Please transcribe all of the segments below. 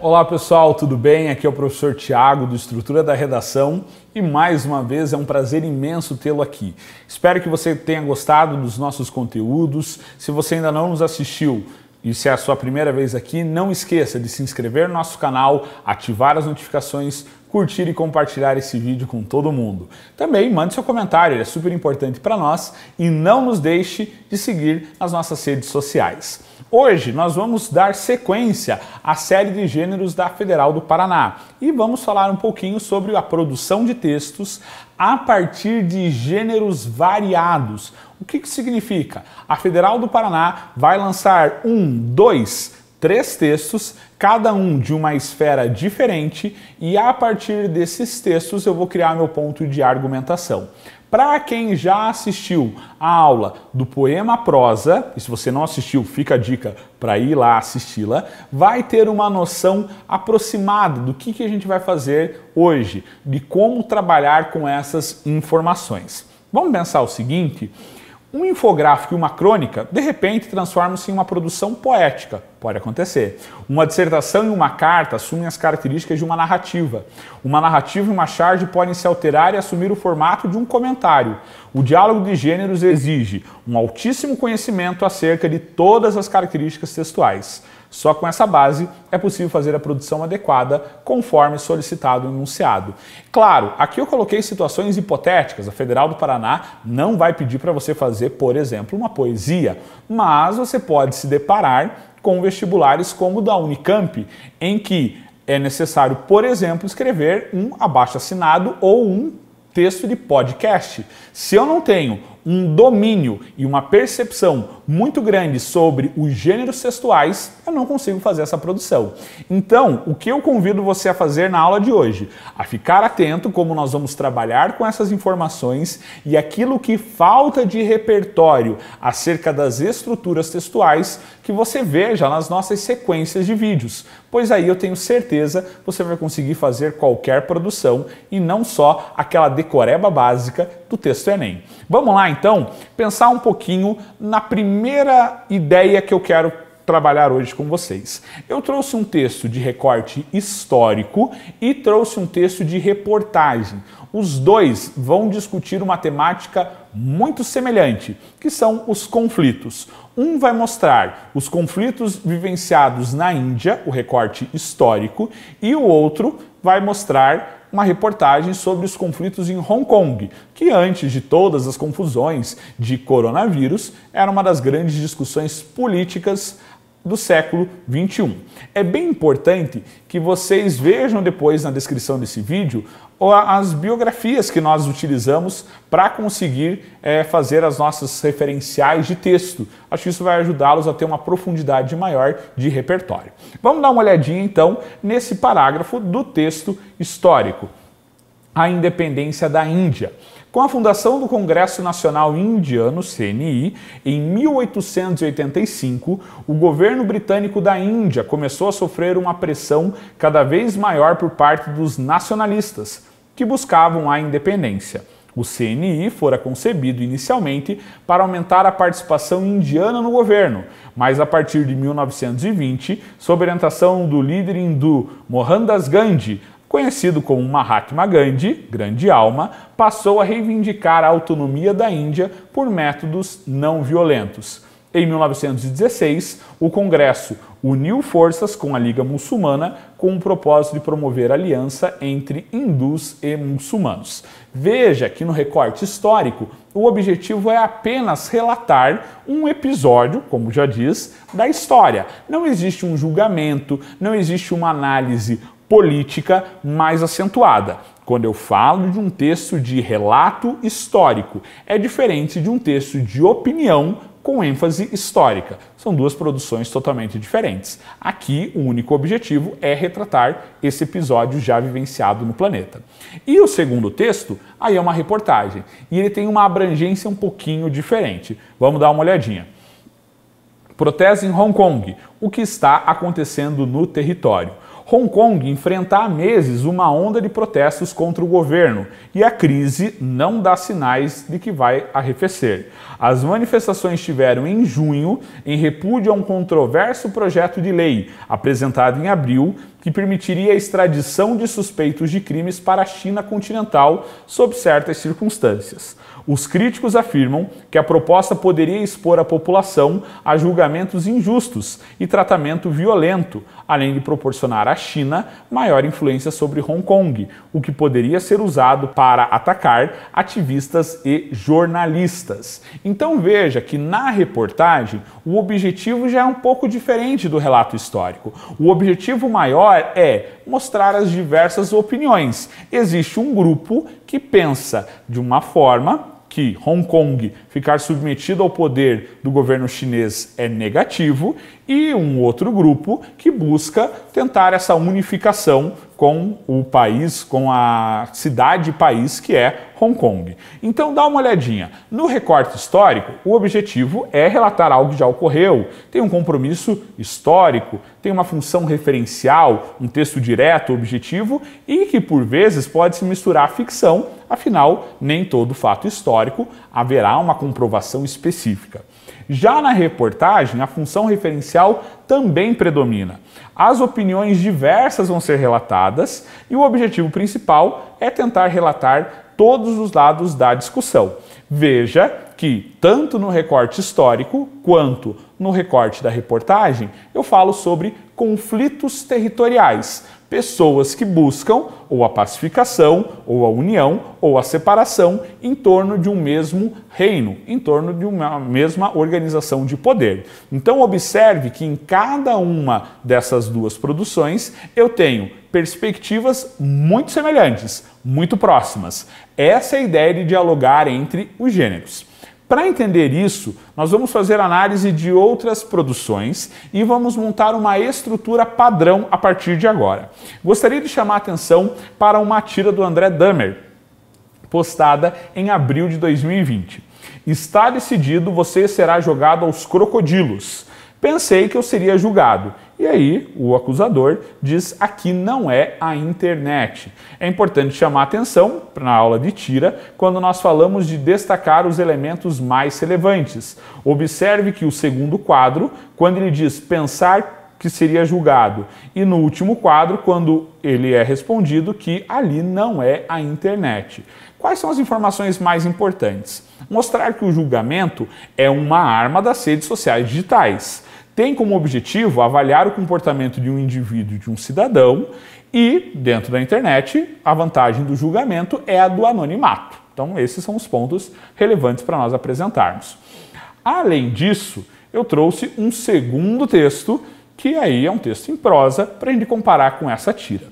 Olá pessoal, tudo bem? Aqui é o professor Tiago do Estrutura da Redação e mais uma vez é um prazer imenso tê-lo aqui. Espero que você tenha gostado dos nossos conteúdos. Se você ainda não nos assistiu e se é a sua primeira vez aqui, não esqueça de se inscrever no nosso canal, ativar as notificações, curtir e compartilhar esse vídeo com todo mundo. Também mande seu comentário, ele é super importante para nós e não nos deixe de seguir as nossas redes sociais. Hoje nós vamos dar sequência à série de gêneros da Federal do Paraná e vamos falar um pouquinho sobre a produção de textos a partir de gêneros variados. O que significa? A Federal do Paraná vai lançar 3 textos, cada um de uma esfera diferente, e a partir desses textos eu vou criar meu ponto de argumentação. Para quem já assistiu a aula do poema prosa, e se você não assistiu, fica a dica para ir lá assisti-la, vai ter uma noção aproximada do que a gente vai fazer hoje, de como trabalhar com essas informações. Vamos pensar o seguinte: um infográfico e uma crônica, de repente, transformam-se em uma produção poética. Pode acontecer. Uma dissertação e uma carta assumem as características de uma narrativa. Uma narrativa e uma charge podem se alterar e assumir o formato de um comentário. O diálogo de gêneros exige um altíssimo conhecimento acerca de todas as características textuais. Só com essa base é possível fazer a produção adequada conforme solicitado no enunciado. Claro, aqui eu coloquei situações hipotéticas. A Federal do Paraná não vai pedir para você fazer, por exemplo, uma poesia, mas você pode se deparar com vestibulares como o da Unicamp, em que é necessário, por exemplo, escrever um abaixo-assinado ou um texto de podcast. Se eu não tenho um domínio e uma percepção muito grande sobre os gêneros textuais, eu não consigo fazer essa produção. Então, o que eu convido você a fazer na aula de hoje? A ficar atento como nós vamos trabalhar com essas informações e aquilo que falta de repertório acerca das estruturas textuais que você veja nas nossas sequências de vídeos, pois aí eu tenho certeza você vai conseguir fazer qualquer produção e não só aquela decoreba básica do texto Enem. Vamos lá então pensar um pouquinho na primeira ideia que eu quero trabalhar hoje com vocês. Eu trouxe um texto de recorte histórico e trouxe um texto de reportagem. Os dois vão discutir uma temática muito semelhante, que são os conflitos. Um vai mostrar os conflitos vivenciados na Índia, o recorte histórico, e o outro vai mostrar uma reportagem sobre os conflitos em Hong Kong, que antes de todas as confusões de coronavírus, era uma das grandes discussões políticas do século XXI. É bem importante que vocês vejam depois na descrição desse vídeo as biografias que nós utilizamos para conseguir fazer as nossas referenciais de texto. Acho que isso vai ajudá-los a ter uma profundidade maior de repertório. Vamos dar uma olhadinha então nesse parágrafo do texto histórico. A independência da Índia. Com a fundação do Congresso Nacional Indiano, CNI, em 1885, o governo britânico da Índia começou a sofrer uma pressão cada vez maior por parte dos nacionalistas, que buscavam a independência. O CNI fora concebido inicialmente para aumentar a participação indiana no governo, mas a partir de 1920, sob orientação do líder hindu Mohandas Gandhi, conhecido como Mahatma Gandhi, grande alma, passou a reivindicar a autonomia da Índia por métodos não violentos. Em 1916, o Congresso uniu forças com a Liga Muçulmana com o propósito de promover aliança entre hindus e muçulmanos. Veja que no recorte histórico, o objetivo é apenas relatar um episódio, como já diz, da história. Não existe um julgamento, não existe uma análise política mais acentuada. Quando eu falo de um texto de relato histórico, é diferente de um texto de opinião com ênfase histórica. São duas produções totalmente diferentes. Aqui, o único objetivo é retratar esse episódio já vivenciado no planeta. E o segundo texto, aí é uma reportagem. E ele tem uma abrangência um pouquinho diferente. Vamos dar uma olhadinha. Protesto em Hong Kong. O que está acontecendo no território? Hong Kong enfrenta há meses uma onda de protestos contra o governo e a crise não dá sinais de que vai arrefecer. As manifestações estiveram em junho em repúdio a um controverso projeto de lei apresentado em abril que permitiria a extradição de suspeitos de crimes para a China continental sob certas circunstâncias. Os críticos afirmam que a proposta poderia expor a população a julgamentos injustos e tratamento violento, além de proporcionar à China maior influência sobre Hong Kong, o que poderia ser usado para atacar ativistas e jornalistas. Então veja que na reportagem o objetivo já é um pouco diferente do relato histórico. O objetivo maior é mostrar as diversas opiniões. Existe um grupo que pensa de uma forma que Hong Kong ficar submetido ao poder do governo chinês é negativo e um outro grupo que busca tentar essa unificação com o país, com a cidade-país que é Hong Kong. Então dá uma olhadinha. No recorte histórico, o objetivo é relatar algo que já ocorreu, tem um compromisso histórico, tem uma função referencial, um texto direto, objetivo e que por vezes pode se misturar à ficção, afinal, nem todo fato histórico haverá uma comprovação específica. Já na reportagem, a função referencial também predomina. As opiniões diversas vão ser relatadas e o objetivo principal é tentar relatar todos os lados da discussão. Veja que, tanto no recorte histórico quanto no recorte da reportagem, eu falo sobre conflitos territoriais. Pessoas que buscam ou a pacificação, ou a união, ou a separação em torno de um mesmo reino, em torno de uma mesma organização de poder. Então observe que em cada uma dessas duas produções eu tenho perspectivas muito semelhantes, muito próximas. Essa é a ideia de dialogar entre os gêneros. Para entender isso, nós vamos fazer análise de outras produções e vamos montar uma estrutura padrão a partir de agora. Gostaria de chamar a atenção para uma tira do André Dahmer, postada em abril de 2020. Está decidido, você será jogado aos crocodilos. Pensei que eu seria julgado. E aí, o acusador diz: aqui não é a internet. É importante chamar a atenção, na aula de tira, quando nós falamos de destacar os elementos mais relevantes. Observe que o segundo quadro, quando ele diz pensar que seria julgado, e no último quadro, quando ele é respondido que ali não é a internet. Quais são as informações mais importantes? Mostrar que o julgamento é uma arma das redes sociais digitais. Tem como objetivo avaliar o comportamento de um indivíduo e de um cidadão e, dentro da internet, a vantagem do julgamento é a do anonimato. Então, esses são os pontos relevantes para nós apresentarmos. Além disso, eu trouxe um segundo texto, que aí é um texto em prosa, para a gente comparar com essa tira.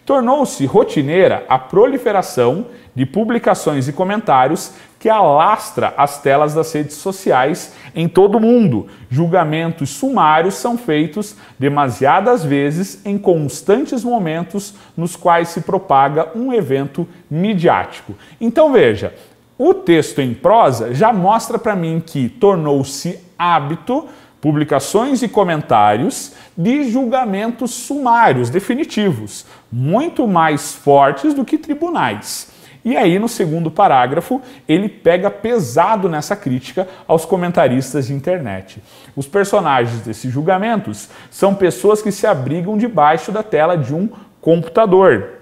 Tornou-se rotineira a proliferação de publicações e comentários que alastra as telas das redes sociais em todo o mundo. Julgamentos sumários são feitos demasiadas vezes em constantes momentos nos quais se propaga um evento midiático. Então veja, o texto em prosa já mostra para mim que tornou-se hábito publicações e comentários de julgamentos sumários, definitivos, muito mais fortes do que tribunais. E aí, no segundo parágrafo, ele pega pesado nessa crítica aos comentaristas de internet. Os personagens desses julgamentos são pessoas que se abrigam debaixo da tela de um computador,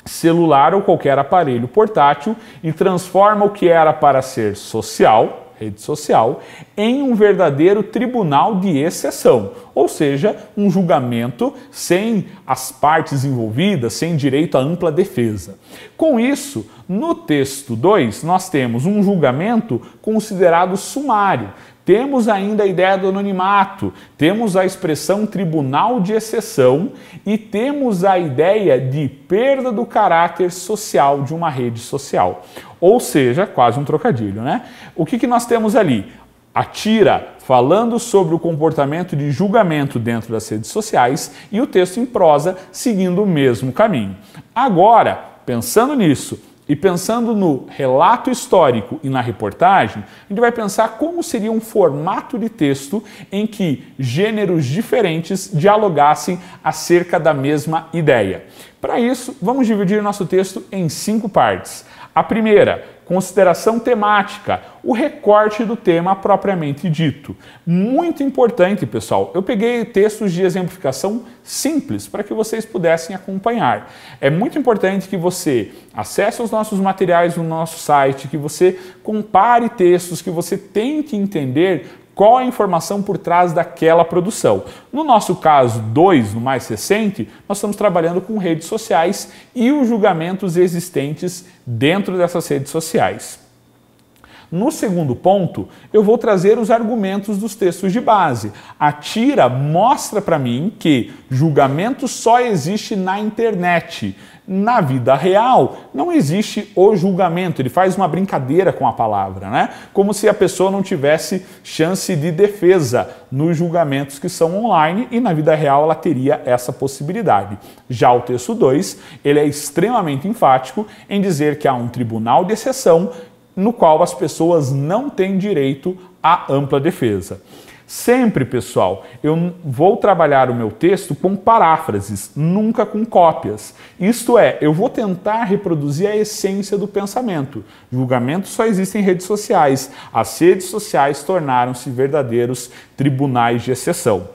celular ou qualquer aparelho portátil e transforma o que era para ser social, rede social, em um verdadeiro tribunal de exceção, ou seja, um julgamento sem as partes envolvidas, sem direito à ampla defesa. Com isso, no texto 2, nós temos um julgamento considerado sumário, temos ainda a ideia do anonimato, temos a expressão tribunal de exceção e temos a ideia de perda do caráter social de uma rede social. Ou seja, quase um trocadilho, né? O que nós temos ali? A tira falando sobre o comportamento de julgamento dentro das redes sociais e o texto em prosa seguindo o mesmo caminho. Agora, pensando nisso, E pensando no relato histórico e na reportagem, a gente vai pensar como seria um formato de texto em que gêneros diferentes dialogassem acerca da mesma ideia. Para isso, vamos dividir nosso texto em 5 partes. A primeira, consideração temática, o recorte do tema propriamente dito. Muito importante, pessoal. Eu peguei textos de exemplificação simples para que vocês pudessem acompanhar. É muito importante que você acesse os nossos materiais no nosso site, que você compare textos, que você tente entender qual a informação por trás daquela produção. No nosso caso 2, no mais recente, nós estamos trabalhando com redes sociais e os julgamentos existentes dentro dessas redes sociais. No segundo ponto, eu vou trazer os argumentos dos textos de base. A tira mostra para mim que julgamento só existe na internet. Na vida real, não existe o julgamento. Ele faz uma brincadeira com a palavra, né? Como se a pessoa não tivesse chance de defesa nos julgamentos que são online e na vida real ela teria essa possibilidade. Já o texto 2, ele é extremamente enfático em dizer que há um tribunal de exceção no qual as pessoas não têm direito à ampla defesa. Sempre, pessoal, eu vou trabalhar o meu texto com paráfrases, nunca com cópias. Isto é, eu vou tentar reproduzir a essência do pensamento. Julgamentos só existem em redes sociais. As redes sociais tornaram-se verdadeiros tribunais de exceção.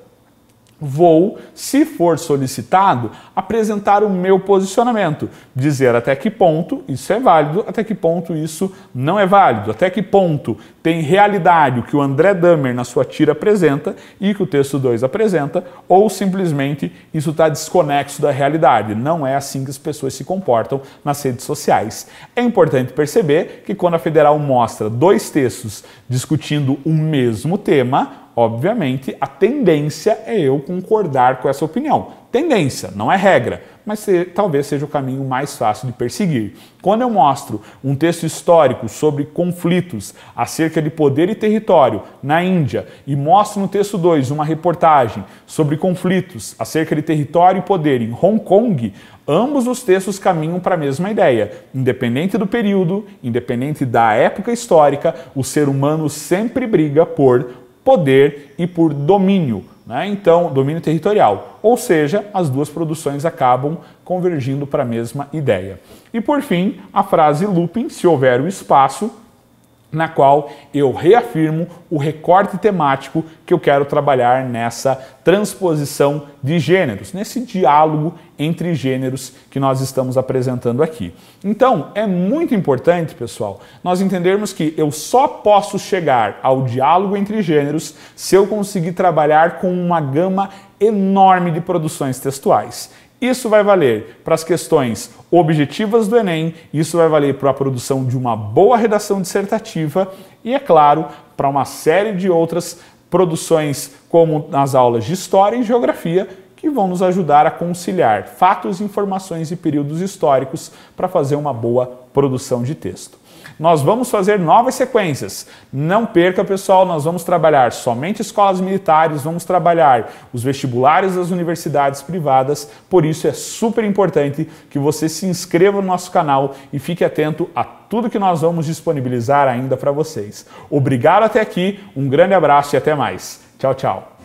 Vou, se for solicitado, apresentar o meu posicionamento, dizer até que ponto isso é válido, até que ponto isso não é válido, até que ponto tem realidade o que o André Dahmer na sua tira apresenta e que o texto 2 apresenta, ou simplesmente isso está desconexo da realidade. Não é assim que as pessoas se comportam nas redes sociais. É importante perceber que quando a Federal mostra 2 textos discutindo o mesmo tema, obviamente, a tendência é eu concordar com essa opinião. Tendência, não é regra, mas talvez seja o caminho mais fácil de perseguir. Quando eu mostro um texto histórico sobre conflitos acerca de poder e território na Índia e mostro no texto 2 uma reportagem sobre conflitos acerca de território e poder em Hong Kong, ambos os textos caminham para a mesma ideia. Independente do período, independente da época histórica, o ser humano sempre briga por poder e por domínio, né? Então, domínio territorial. Ou seja, as duas produções acabam convergindo para a mesma ideia. E por fim, a frase looping, se houver o espaço, na qual eu reafirmo o recorte temático que eu quero trabalhar nessa transposição de gêneros, nesse diálogo entre gêneros que nós estamos apresentando aqui. Então, é muito importante, pessoal, nós entendermos que eu só posso chegar ao diálogo entre gêneros se eu conseguir trabalhar com uma gama enorme de produções textuais. Isso vai valer para as questões objetivas do Enem, isso vai valer para a produção de uma boa redação dissertativa e, é claro, para uma série de outras produções, como nas aulas de História e Geografia, que vão nos ajudar a conciliar fatos, informações e períodos históricos para fazer uma boa produção de texto. Nós vamos fazer novas sequências. Não perca, pessoal, nós vamos trabalhar somente escolas militares, vamos trabalhar os vestibulares das universidades privadas, por isso é super importante que você se inscreva no nosso canal e fique atento a tudo que nós vamos disponibilizar ainda para vocês. Obrigado até aqui, um grande abraço e até mais. Tchau, tchau.